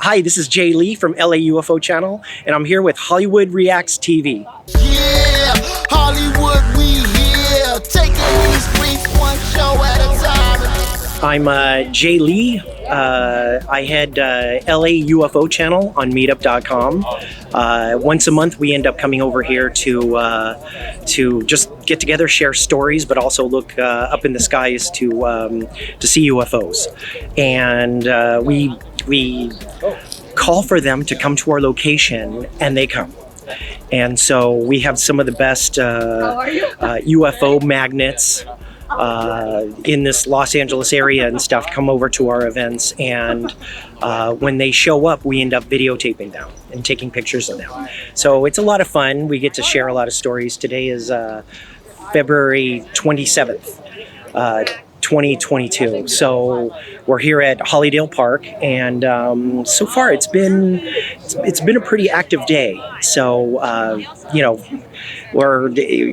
Hi, this is Jay Lee from LA UFO Channel, and I'm here with Hollywood Reacts TV. Yeah, Hollywood, we here, taking these streets one show at a time. I'm Jay Lee. I head LA UFO Channel on meetup.com. Once a month, we end up coming over here to just get together, share stories, but also look up in the skies to see UFOs. And we call for them to come to our location, and they come. And so we have some of the best UFO magnets in this Los Angeles area and stuff come over to our events, and when they show up, we end up videotaping them and taking pictures of them. So it's a lot of fun. We get to share a lot of stories. Today is February 27th. 2022. So we're here at Hollydale Park, and so far it's been a pretty active day. So you know, we're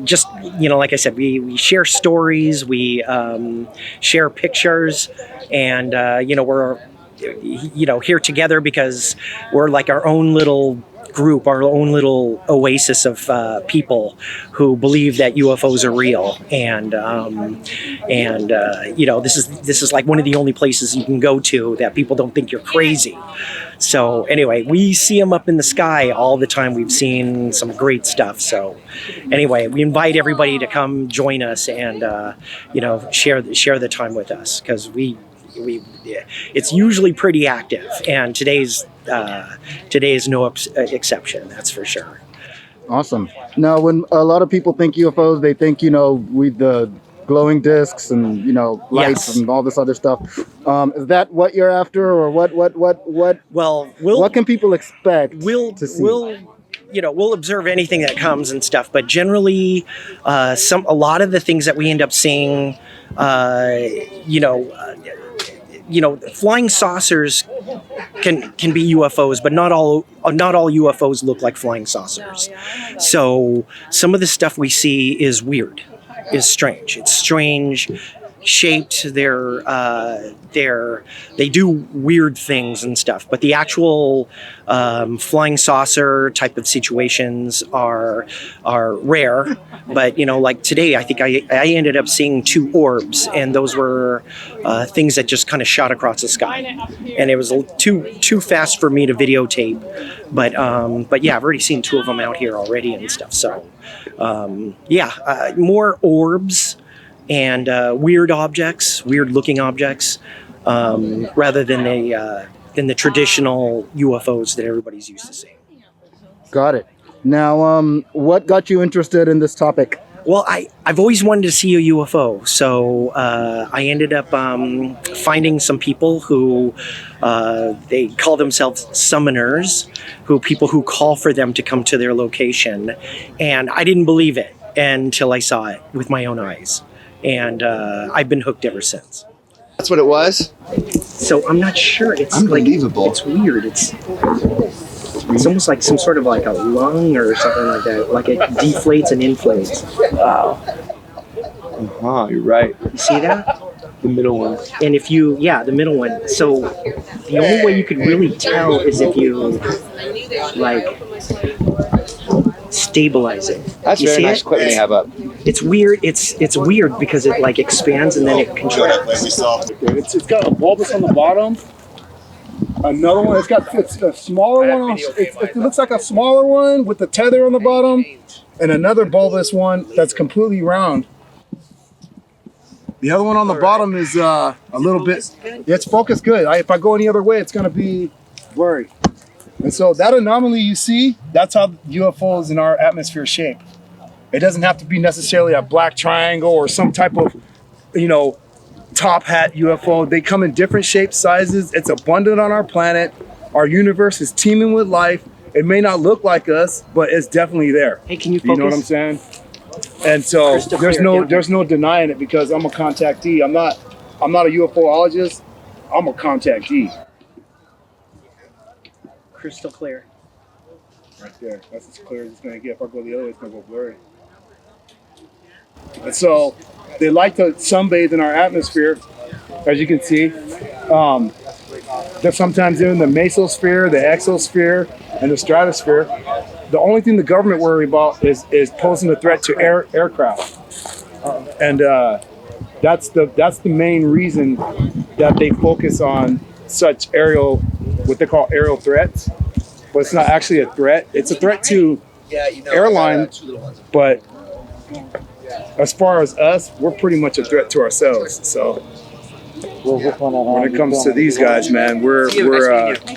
just, you know, like I said, we share stories, we share pictures, and you know, we're here together because we're like our own little group, our own little oasis of people who believe that UFOs are real, and you know, this is like one of the only places you can go to that people don't think you're crazy. So anyway, we see them up in the sky all the time. We've seen some great stuff. So anyway, we invite everybody to come join us and you know, share the time with us, because it's usually pretty active, and today is no exception, that's for sure. Awesome. Now, when a lot of people think UFOs, they think, you know, with the glowing discs and, you know, lights, yes, and all this other stuff. Is that what you're after, or what? Well, what can people expect to see? We'll observe anything that comes and stuff, but generally, a lot of the things that we end up seeing, flying saucers can be UFOs, but not all UFOs look like flying saucers. So some of the stuff we see is weird, is strange. It's strange shaped. They do weird things and stuff, but the actual flying saucer type of situations are rare. But you know, like today, I think I ended up seeing 2 orbs, and those were things that just kind of shot across the sky, and it was too fast for me to videotape. But yeah, I've already seen 2 of them out here already and stuff. So more orbs and weird objects, weird-looking objects, rather than the traditional UFOs that everybody's used to seeing. Got it. Now, what got you interested in this topic? Well, I've always wanted to see a UFO, so I ended up finding some people who they call themselves summoners, people who call for them to come to their location, and I didn't believe it until I saw it with my own eyes. And I've been hooked ever since. That's what it was? So I'm not sure. It's unbelievable. It's weird. It's almost like some sort of like a lung or something like that. Like it deflates and inflates. Wow. You're right. You see that? The middle one. And if you, the middle one. So the only way you could really tell is if you like stabilize it. That's very nice equipment they have up. It's weird. It's weird because it like expands and then it contracts. It's got a bulbous on the bottom. Another one. It's a smaller one. It looks like a smaller one with the tether on the bottom, and another bulbous one that's completely round. The other one on the bottom is a little bit. It's focused good. If I go any other way, it's gonna be blurry. And so that anomaly you see, that's how UFOs in our atmosphere shape. It doesn't have to be necessarily a black triangle or some type of, top hat UFO. They come in different shapes, sizes. It's abundant on our planet. Our universe is teeming with life. It may not look like us, but it's definitely there. Hey, can you focus? You know what I'm saying? And so there's no denying it, because I'm a contactee. I'm not a UFOologist. I'm a contactee. Crystal clear. Right there. That's as clear as it's going to get. If I go the other way, it's going to go blurry. And so they like to sunbathe in our atmosphere, as you can see. that sometimes they're in the mesosphere, the exosphere, and the stratosphere. The only thing the government worry about is posing a threat to aircraft, and that's the main reason that they focus on such what they call aerial threats. But it's not actually a threat. It's a threat to airline, but as far as us, we're pretty much a threat to ourselves. So when it comes to these guys, man, we're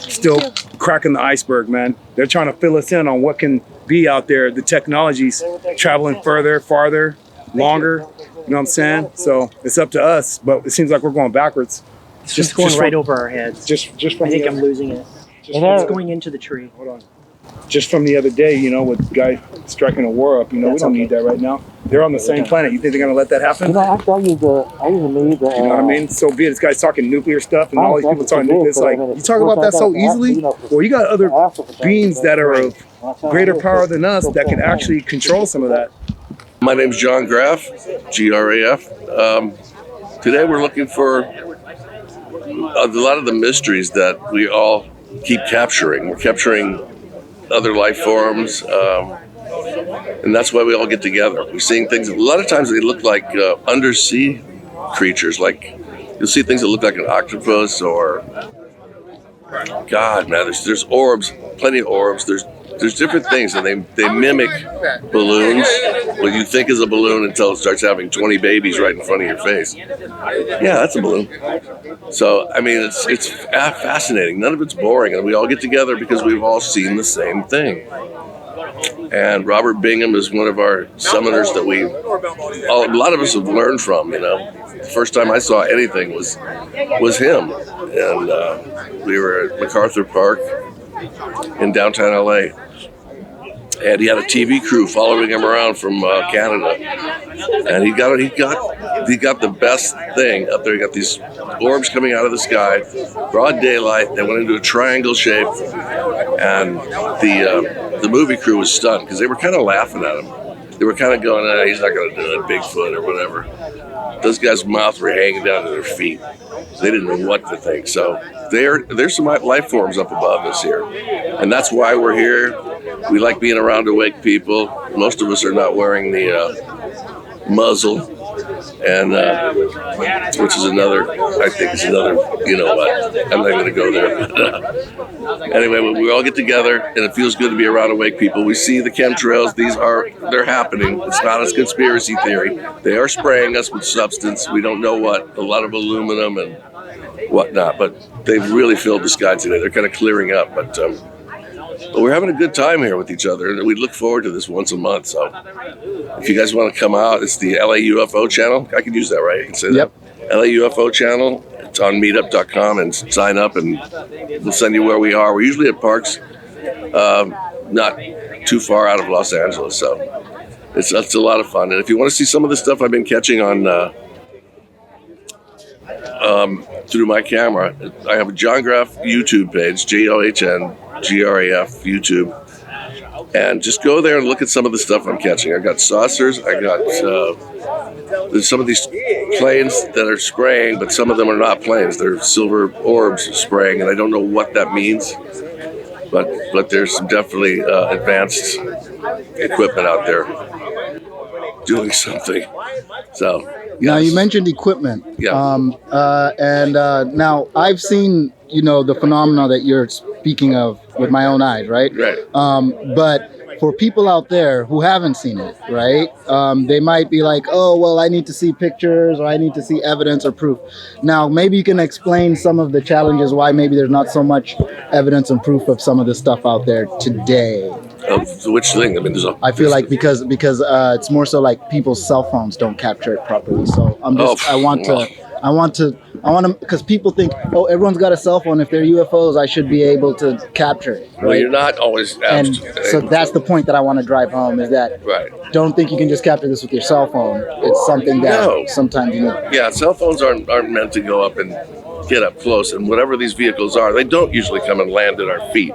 still cracking the iceberg, man. They're trying to fill us in on what can be out there. The technology's traveling further, farther, longer. You know what I'm saying? So it's up to us, but it seems like we're going backwards. It's just going right over our heads. Just from I think I'm losing it. It's going into the tree. Hold on. Just from the other day, you know, with guy striking a war up, you know, we don't need that right now. They're on the same planet. You think they're gonna let that happen? You know what I mean? So be it. This guy's talking nuclear stuff, and all these people talking nuclear. It's like you talk about that so easily. Well, you got other beings that are of greater power than us that can actually control some of that. My name's John Graff, G-R-A-F. Today we're looking for a lot of the mysteries that we all keep capturing. We're capturing other life forms, and that's why we all get together. We're seeing things, a lot of times they look like undersea creatures, like you'll see things that look like an octopus or, God, man, there's orbs, plenty of orbs, there's different things, and they mimic balloons. What you think is a balloon until it starts having 20 babies right in front of your face. Yeah, that's a balloon. So, I mean, it's fascinating. None of it's boring, and we all get together because we've all seen the same thing. And Robert Bingham is one of our summoners that a lot of us have learned from, you know. The first time I saw anything was him. And we were at MacArthur Park in downtown LA. And he had a TV crew following him around from Canada, and he got the best thing up there. He got these orbs coming out of the sky, broad daylight. They went into a triangle shape, and the movie crew was stunned because they were kind of laughing at him. They were kind of going, "He's not going to do it, Bigfoot or whatever." Those guys' mouths were hanging down to their feet. They didn't know what to think. So there's some life forms up above us here, and that's why we're here. We like being around awake people. Most of us are not wearing the muzzle, and which is another, I think is another, you know what, I'm not going to go there. Anyway, we all get together, and it feels good to be around awake people. We see the chemtrails. They're happening. It's not a conspiracy theory. They are spraying us with substance. We don't know what, a lot of aluminum and whatnot, but they've really filled the sky today. They're kind of clearing up, but we're having a good time here with each other, and we look forward to this once a month. So if you guys want to come out, it's the LA UFO Channel. I can use that, right? I can say that. LA UFO Channel. It's on meetup.com, and sign up, and we'll send you where we are. We're usually at parks not too far out of Los Angeles, so it's a lot of fun. And if you want to see some of the stuff I've been catching on through my camera, I have a John Graff YouTube page, JOHNGRAF YouTube, and just go there and look at some of the stuff I'm catching. I got saucers, I got there's some of these planes that are spraying, but some of them are not planes. They're silver orbs spraying, and I don't know what that means, but there's some definitely advanced equipment out there doing something. So yes. Now you mentioned equipment. Yeah. Now I've seen, you know, the phenomena that you're speaking of with my own eyes, right? Right. But for people out there who haven't seen it, right? They might be like, oh, well, I need to see pictures, or I need to see evidence or proof. Now, maybe you can explain some of the challenges why maybe there's not so much evidence and proof of some of this stuff out there today. Of which thing? I mean, I feel like because it's more so like people's cell phones don't capture it properly. So I want to, because people think, oh, everyone's got a cell phone. If they're UFOs, I should be able to capture it. Right? Well, you're not always asked. And so that's the point that I want to drive home, is that don't think you can just capture this with your cell phone. It's something that sometimes you know. Yeah, cell phones aren't meant to go up and get up close, and whatever these vehicles are, they don't usually come and land at our feet.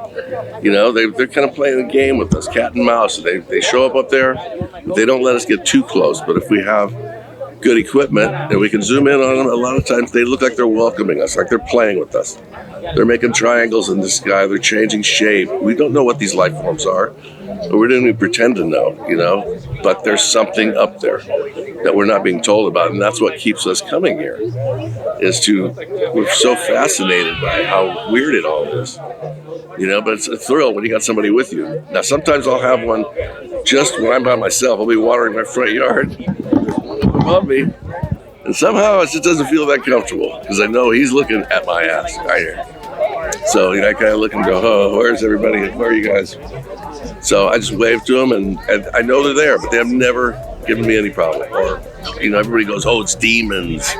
You know, they're kind of playing a game with us, cat and mouse. They show up there, but they don't let us get too close. But if we have good equipment and we can zoom in on them, a lot of times they look like they're welcoming us, like they're playing with us. They're making triangles in the sky. They're changing shape. We don't know what these life forms are, or we didn't even pretend to know, you know. But there's something up there that we're not being told about, and that's what keeps us coming here. We're so fascinated by how weird it all is, you know. But it's a thrill when you got somebody with you. Now, sometimes I'll have one just when I'm by myself. I'll be watering my front yard above me. And somehow it just doesn't feel that comfortable because I know he's looking at my ass right here. So, you know, I kind of look and go, oh, where's everybody? Where are you guys? So I just wave to them and I know they're there, but they have never given me any problem. Or, you know, everybody goes, oh, it's demons.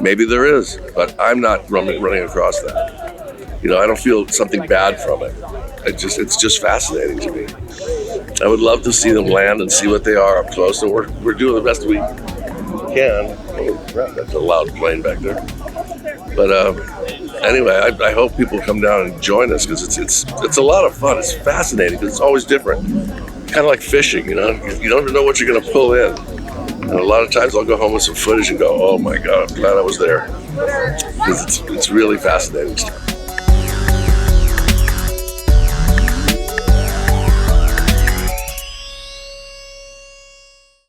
Maybe there is, but I'm not running across that. You know, I don't feel something bad from it. It's just fascinating to me. I would love to see them land and see what they are up close. And we're doing the best we can. Oh, crap, that's a loud plane back there. But anyway, I hope people come down and join us because it's a lot of fun. It's fascinating because it's always different. Kind of like fishing, you know. You don't know what you're going to pull in. And a lot of times I'll go home with some footage and go, oh my God, I'm glad I was there. Because it's really fascinating stuff.